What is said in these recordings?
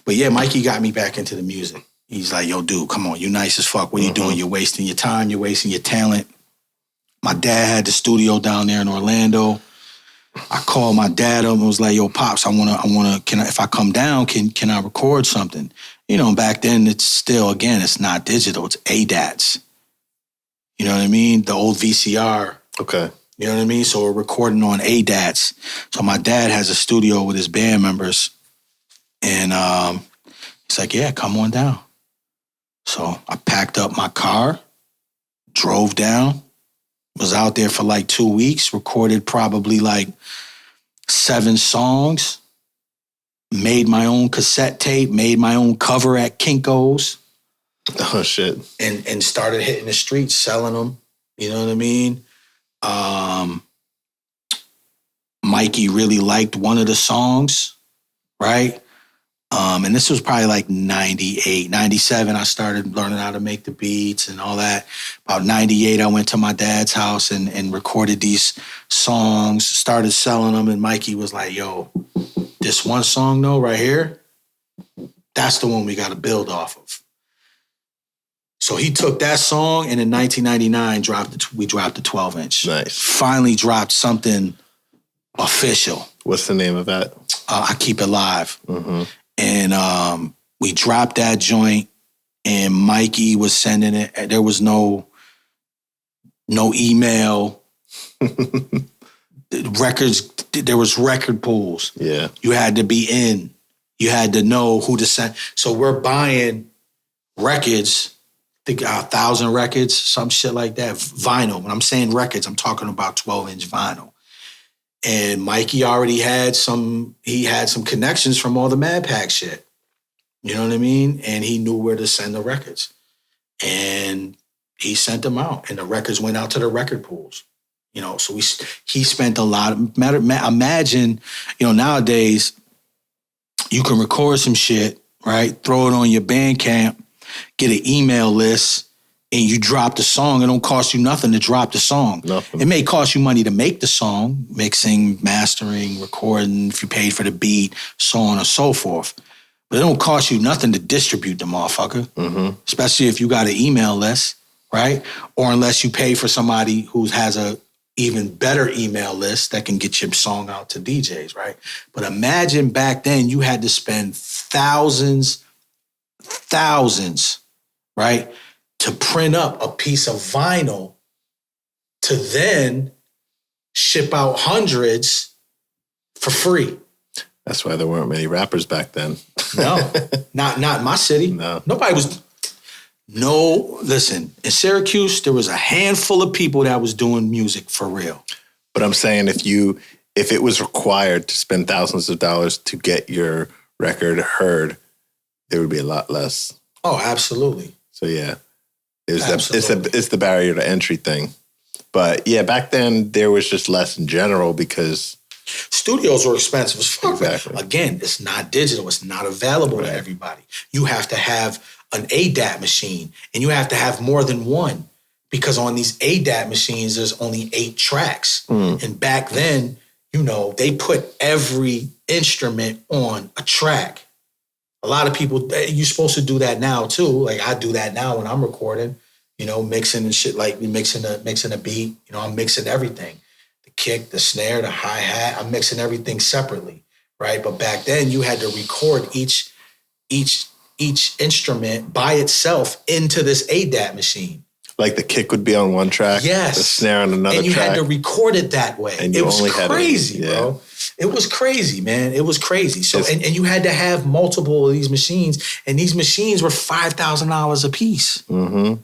But yeah, Mikey got me back into the music. He's like, yo, dude, come on. You nice as fuck. What are you doing? You're wasting your time. You're wasting your talent. My dad had the studio down there in Orlando. I called my dad up and was like, yo, Pops, if I come down, can I record something? You know, back then it's still, again, it's not digital. It's ADATs. You know what I mean? The old VCR. Okay. You know what I mean? So we're recording on ADATs. So my dad has a studio with his band members. And he's like, yeah, come on down. So I packed up my car, drove down, was out there for like 2 weeks, recorded probably like 7 songs, made my own cassette tape, made my own cover at Kinko's. Oh, shit. And started hitting the streets, selling them. You know what I mean? Mikey really liked one of the songs, right? And this was probably like 98, 97. I started learning how to make the beats and all that. About 98, I went to my dad's house and recorded these songs, started selling them. And Mikey was like, yo, this one song though, right here, that's the one we got to build off of. So he took that song and in 1999 we dropped the 12-inch. Nice. Finally dropped something official. What's the name of that? I Keep It Live. Mm-hmm. And we dropped that joint and Mikey was sending it. There was no email. Records, there was record pools. Yeah. You had to be in. You had to know who to send. So we're buying records, I think 1,000 records, some shit like that, vinyl. When I'm saying records, I'm talking about 12-inch vinyl. And Mikey already had some connections from all the Mad Pack shit. You know what I mean? And he knew where to send the records. And he sent them out. And the records went out to the record pools. You know, so he spent a lot of, imagine, you know, nowadays you can record some shit, right? Throw it on your Bandcamp, get an email list, and you drop the song. It don't cost you nothing to drop the song. Nothing. It may cost you money to make the song, mixing, mastering, recording, if you paid for the beat, so on and so forth. But it don't cost you nothing to distribute the motherfucker, especially if you got an email list, right? Or unless you pay for somebody who has a even better email list that can get your song out to DJs, right? But imagine back then you had to spend thousands, right? To print up a piece of vinyl to then ship out hundreds for free. That's why there weren't many rappers back then. No, not in my city. No. Nobody was. No, listen, in Syracuse, there was a handful of people that was doing music for real. But I'm saying if it was required to spend thousands of dollars to get your record heard, there would be a lot less. Oh, absolutely. So yeah. It's the barrier to entry thing. But yeah, back then there was just less in general because studios were expensive as fuck. Exactly. Again, it's not digital. It's not available to everybody. You have to have an ADAT machine and you have to have more than one because on these ADAT machines, there's only 8 tracks. And back then, you know, they put every instrument on a track. A lot of people, you're supposed to do that now too. Like I do that now when I'm recording, you know, mixing and shit, like mixing a beat. You know, I'm mixing everything. The kick, the snare, the hi-hat, I'm mixing everything separately, right? But back then you had to record each instrument by itself into this ADAT machine. Like the kick would be on one track, yes, the snare on another track. And you had to record it that way. And it was crazy, bro. It was crazy, man. It was crazy. So, and you had to have multiple of these machines, and these machines were $5,000 a piece. Mm-hmm.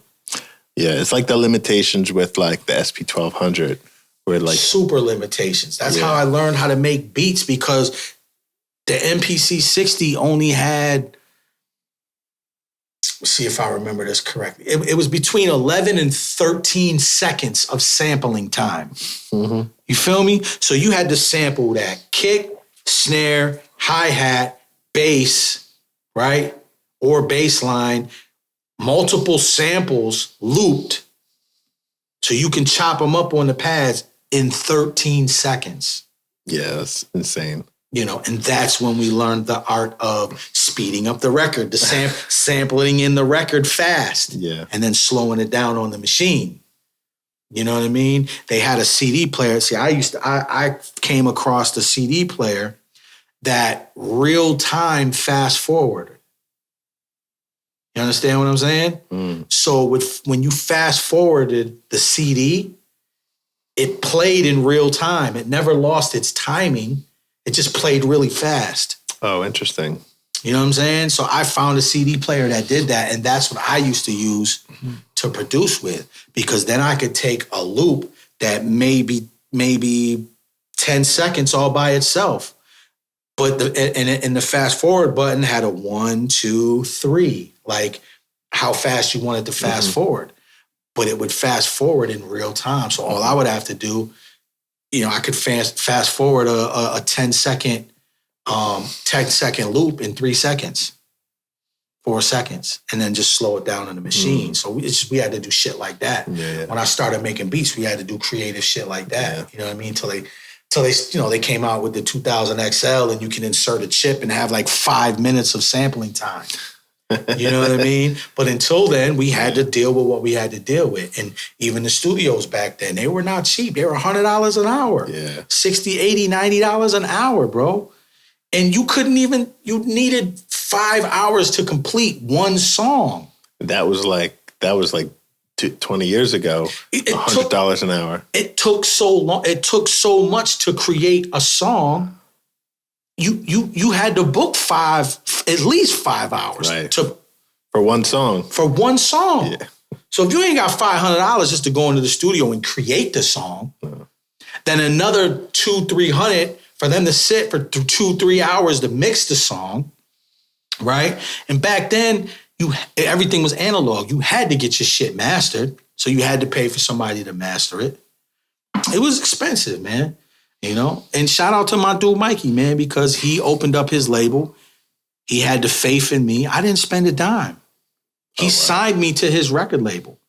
Yeah, it's like the limitations with like the SP1200, where like super limitations. That's how I learned how to make beats because the MPC 60 only had. Let's see if I remember this correctly. It was between 11 and 13 seconds of sampling time. Mm-hmm. You feel me? So you had to sample that kick, snare, hi-hat, bass, right? Or bass line, multiple samples looped so you can chop them up on the pads in 13 seconds. Yeah, that's insane. And that's when we learned the art of speeding up the record, the sampling in the record fast, and then slowing it down on the machine. You know what I mean? They had a CD player. See, I came across the CD player that real time fast forward. You understand what I'm saying? So when you fast forwarded the CD, it played in real time. It never lost its timing. It just played really fast. Oh, interesting. You know what I'm saying? So I found a CD player that did that, and that's what I used to use to produce with, because then I could take a loop that maybe 10 seconds all by itself. But the fast forward button had a 1, 2, 3, like how fast you wanted to fast forward. But it would fast forward in real time. So all I would have to do, I could fast forward a 10-second loop in 3 seconds, 4 seconds, and then just slow it down on the machine. So we had to do shit like that. When I started making beats, we had to do creative shit like that. You know what I mean? Till they came out with the 2000 XL, and you can insert a chip and have like 5 minutes of sampling time. You know what I mean? But until then, we had to deal with what we had to deal with. And even the studios back then, they were not cheap. They were $100 an hour. Yeah. $60, $80, $90 an hour, bro. And you needed 5 hours to complete one song. That was like 20 years ago, $100 an hour. It took so long. It took so much to create a song. You had to book at least 5 hours for one song. For one song. Yeah. So if you ain't got $500 just to go into the studio and create the song, then another $200-$300 for them to sit for 2-3 hours to mix the song, right? And back then, everything was analog. You had to get your shit mastered, so you had to pay for somebody to master it. It was expensive, man. And shout out to my dude Mikey, man, because he opened up his label. He had the faith in me. I didn't spend a dime. He signed me to his record label.